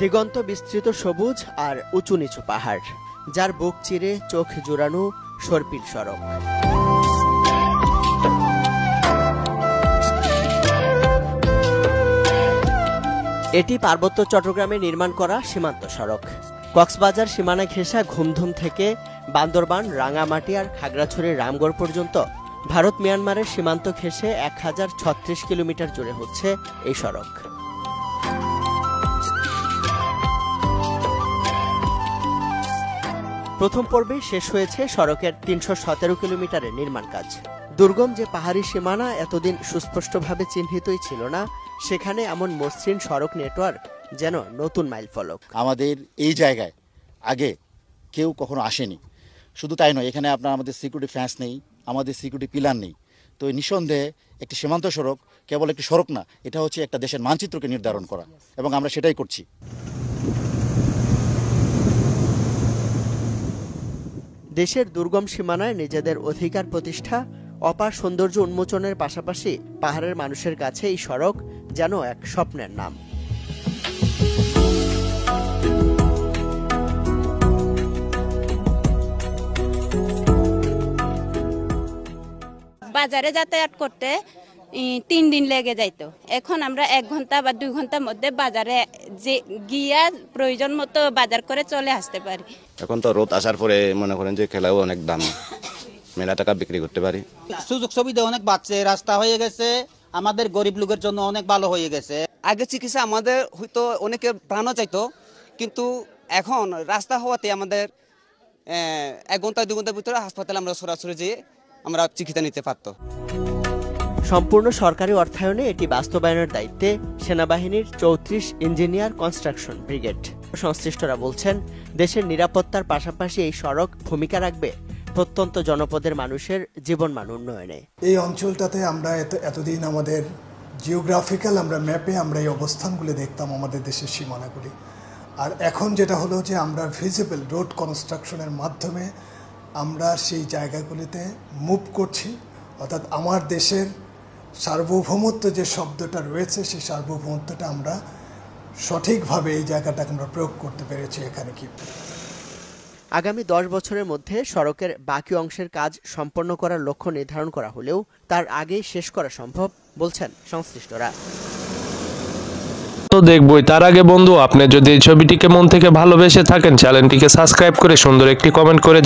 দিগন্ত বিস্তৃত সবুজ আর উঁচু নিচু পাহাড়, যার বুক চিরে চোখ জুড়ানো সর্পিল সড়ক। এটি পার্বত্য চট্টগ্রামে নির্মাণ করা সীমান্ত সড়ক। কক্সবাজার সীমানা ঘেঁষা ঘুমধুম থেকে বান্দরবান, রাঙামাটি আর খাগড়াছড়ির রামগড় পর্যন্ত ভারত মিয়ানমারের সীমান্ত ঘেঁষে 1036 কিলোমিটার জুড়ে হচ্ছে এই সড়ক। প্রথম পর্বে শেষ হয়েছে সড়কের 317 কিলোমিটারের নির্মাণ কাজ। দুর্গম যে পাহাড়ি সীমানা এতদিন সুস্পষ্টভাবে চিহ্নিতই ছিল না, সেখানে এমন মসৃণ সড়ক নেটওয়ার্ক যেন নতুন মাইলফলক। আমাদের এই জায়গায় আগে কেউ কখনো আসেনি। শুধু তাই নয়, এখানে আমাদের সিকিউরিটি ফেন্স নেই, আমাদের সিকিউরিটি পিলার নেই। তো নিঃসন্দেহে একটি সীমান্ত সড়ক কেবল একটি সড়ক না, এটা হচ্ছে একটা দেশের মানচিত্রকে নির্ধারণ করা, এবং আমরা সেটাই করছি। দেশের দুর্গম সীমানায় নিজেদের অধিকার প্রতিষ্ঠা, অপার সৌন্দর্য উন্মোচনের পাশাপাশি পাহাড়ের মানুষের কাছে এই সড়ক যেন এক স্বপ্নের নাম। বাজারে যাতায়াত করতে 3 দিন লেগে যাইতো, এখন আমরা 1 ঘন্টা বা 2 ঘন্টার মধ্যে বাজারে যে গিয়া প্রয়োজন মতো বাজার করে চলে আসতে পারি। এখন তো রোদ আসার পরে মনে করেন যে খেলাও অনেক দাম, মেলা টাকা বিক্রি করতে পারি। সুযোগ সুবিধা অনেক বাড়ছে, রাস্তা হয়ে গেছে, আমাদের গরিব লোকের জন্য অনেক ভালো হয়ে গেছে। আগে চিকিৎসা আমাদের হয়তো অনেকে প্রাণও চাইতো, কিন্তু এখন রাস্তা হওয়াতে আমাদের 1 ঘন্টা 2 ঘন্টার ভিতরে হাসপাতালে আমরা সরাসরি যেয়ে আমরা চিকিৎসা নিতে পারতো। সম্পূর্ণ সরকারি অর্থায়নে এটি বাস্তবায়নের দায়িত্বে সেনাবাহিনীর 34 ইঞ্জিনিয়ার কনস্ট্রাকশন ব্রিগেড। সংশ্লিষ্টরা বলছেন, দেশের নিরাপত্তার পাশাপাশি এই সড়ক ভূমিকা রাখবে প্রত্যন্ত জনপদের মানুষের জীবনমান উন্নয়নে। এই অঞ্চলটাতে আমরা এতদিন আমাদের জিওগ্রাফিক্যাল ম্যাপে আমরা এই অবস্থানগুলি দেখতাম, আমাদের দেশের সীমানাগুলি। আর এখন যেটা হলো যে আমরা ভিজিবল রোড কনস্ট্রাকশনের মাধ্যমে আমরা সেই জায়গাগুলিতে মুভ করছি, অর্থাৎ আমার দেশের সার্বভৌমত্ব যে শব্দটা রয়েছে, সেই সার্বভৌমত্বটা আমরা সঠিকভাবে এই জায়গাটাকে আমরা প্রয়োগ করতে পেরেছি এখানে। কি আগামী 10 বছরের মধ্যে সড়কের বাকি অংশের কাজ সম্পন্ন করার লক্ষ্য নির্ধারণ করা হলেও তার আগেই শেষ করা সম্ভব বলছেন সংশ্লিষ্টরা। তো দেখবই, তার আগে বন্ধু, আপনি যদি এই ছবিটিকে মন থেকে ভালোবেসে থাকেন, চ্যানেলটিকে সাবস্ক্রাইব করে সুন্দর একটি কমেন্ট করে